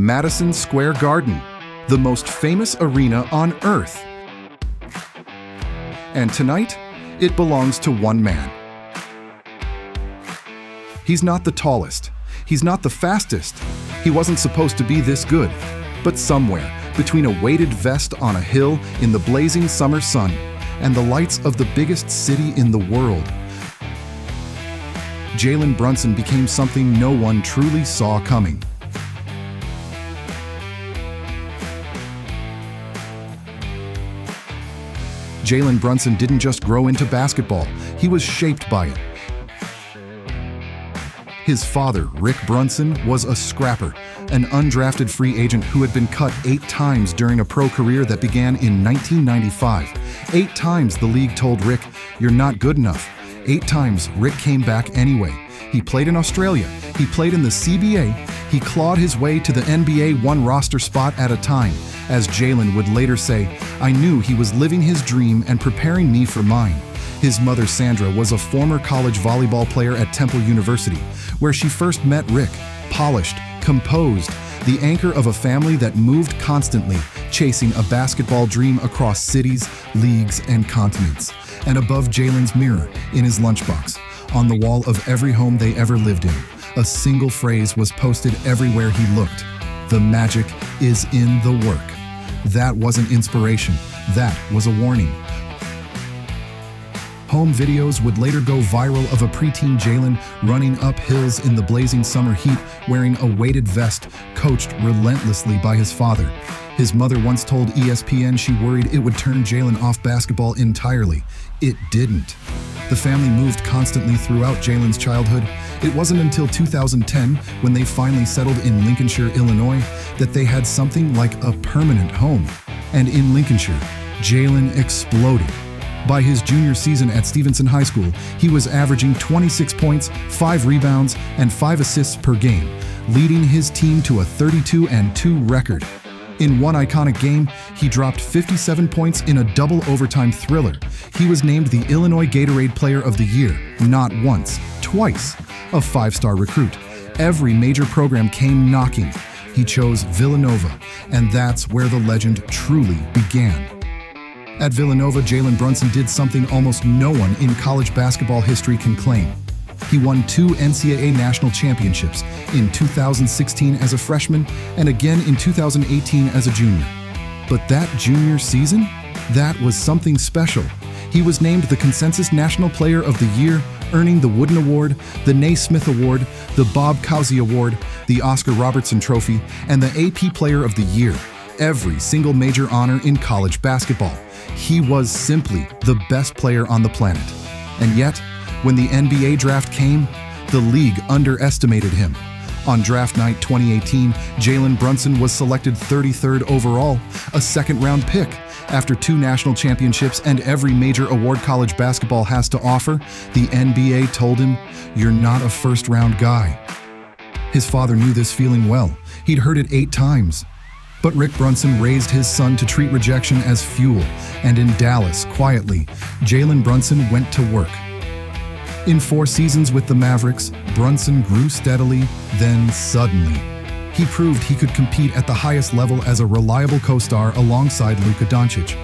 Madison Square Garden, the most famous arena on Earth. And tonight, it belongs to one man. He's not the tallest. He's not the fastest. He wasn't supposed to be this good. But somewhere, between a weighted vest on a hill in the blazing summer sun and the lights of the biggest city in the world, Jalen Brunson became something no one truly saw coming. Jalen Brunson didn't just grow into basketball, he was shaped by it. His father, Rick Brunson, was a scrapper, an undrafted free agent who had been cut 8 times during a pro career that began in 1995. 8 times the league told Rick, "You're not good enough." 8 times Rick came back anyway. He played in Australia, he played in the CBA, he clawed his way to the NBA one roster spot at a time. As Jalen would later say, "I knew he was living his dream and preparing me for mine." His mother, Sandra, was a former college volleyball player at Temple University, where she first met Rick, polished, composed, the anchor of a family that moved constantly, chasing a basketball dream across cities, leagues, and continents. And above Jalen's mirror, in his lunchbox, on the wall of every home they ever lived in, a single phrase was posted everywhere he looked: "The magic is in the work." That wasn't inspiration, that was a warning. Home videos would later go viral of a preteen Jalen running up hills in the blazing summer heat wearing a weighted vest, coached relentlessly by his father. His mother once told ESPN she worried it would turn Jalen off basketball entirely. It didn't. The family moved constantly throughout Jalen's childhood. It wasn't until 2010, when they finally settled in Lincolnshire, Illinois, that they had something like a permanent home. And in Lincolnshire, Jalen exploded. By his junior season at Stevenson High School, he was averaging 26 points, 5 rebounds, and 5 assists per game, leading his team to a 32-2 record. In one iconic game, he dropped 57 points in a double overtime thriller. He was named the Illinois Gatorade Player of the Year, not once, twice, a 5-star recruit. Every major program came knocking. He chose Villanova, and that's where the legend truly began. At Villanova, Jalen Brunson did something almost no one in college basketball history can claim. He won 2 NCAA national championships, in 2016 as a freshman and again in 2018 as a junior. But that junior season, that was something special. He was named the Consensus National Player of the Year, earning the Wooden Award, the Naismith Award, the Bob Cousy Award, the Oscar Robertson Trophy, and the AP Player of the Year. Every single major honor in college basketball. He was simply the best player on the planet. And yet, when the NBA draft came, the league underestimated him. On draft night 2018, Jalen Brunson was selected 33rd overall, a second-round pick. After 2 national championships and every major award college basketball has to offer, the NBA told him, "You're not a first-round guy." His father knew this feeling well. He'd heard it 8 times. But Rick Brunson raised his son to treat rejection as fuel, and in Dallas, quietly, Jalen Brunson went to work. In 4 seasons with the Mavericks, Brunson grew steadily, then suddenly, he proved he could compete at the highest level as a reliable co-star alongside Luka Doncic.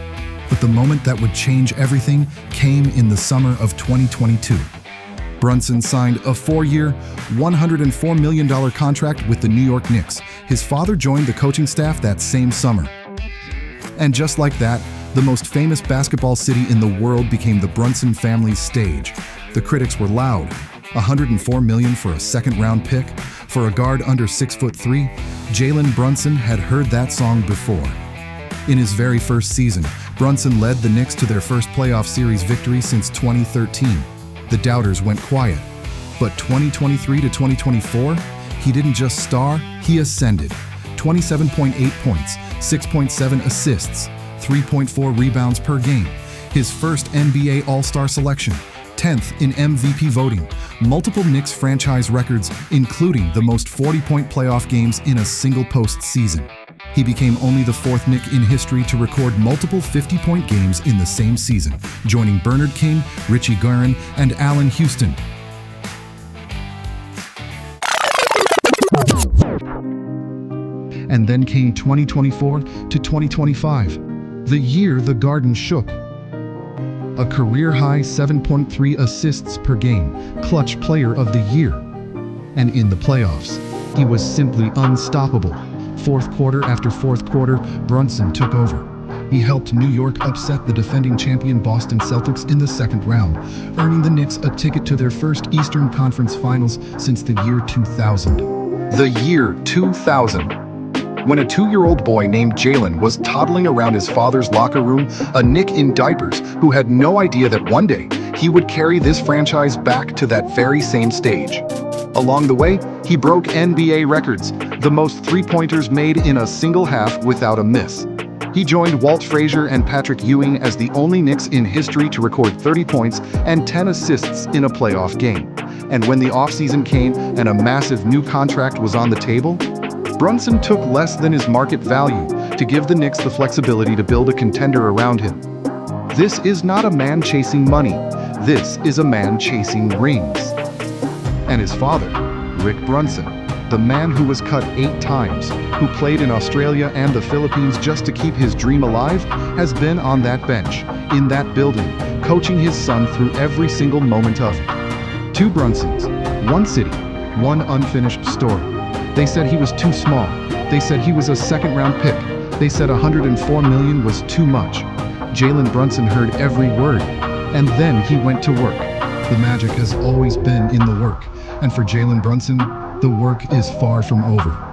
But the moment that would change everything came in the summer of 2022. Brunson signed a 4-year, $104 million contract with the New York Knicks. His father joined the coaching staff that same summer. And just like that, the most famous basketball city in the world became the Brunson family's stage. The critics were loud. $104 million for a second-round pick? For a guard under 6'3", Jalen Brunson had heard that song before. In his very first season, Brunson led the Knicks to their first playoff series victory since 2013. The doubters went quiet. But 2023 to 2024, he didn't just star, he ascended. 27.8 points, 6.7 assists, 3.4 rebounds per game. His first NBA All-Star selection, 10th in MVP voting, multiple Knicks franchise records, including the most 40-point playoff games in a single postseason. He became only the 4th Knick in history to record multiple 50-point games in the same season, joining Bernard King, Richie Guerin, and Allen Houston. And then came 2024 to 2025, the year the Garden shook. A career-high 7.3 assists per game, clutch player of the year. And in the playoffs, he was simply unstoppable. Fourth quarter after fourth quarter, Brunson took over. He helped New York upset the defending champion Boston Celtics in the second round, earning the Knicks a ticket to their first Eastern Conference Finals since the year 2000. The year 2000. When a 2-year-old boy named Jalen was toddling around his father's locker room, a Knick in diapers who had no idea that one day he would carry this franchise back to that very same stage. Along the way, he broke NBA records, the most three-pointers made in a single half without a miss. He joined Walt Frazier and Patrick Ewing as the only Knicks in history to record 30 points and 10 assists in a playoff game. And when the offseason came and a massive new contract was on the table, Brunson took less than his market value to give the Knicks the flexibility to build a contender around him. This is not a man chasing money. This is a man chasing rings. And his father, Rick Brunson, the man who was cut 8 times, who played in Australia and the Philippines just to keep his dream alive, has been on that bench, in that building, coaching his son through every single moment of it. 2 Brunsons, 1 city, 1 unfinished story. They said he was too small. They said he was a second-round pick. They said $104 million was too much. Jalen Brunson heard every word, and then he went to work. The magic has always been in the work, and for Jalen Brunson, the work is far from over.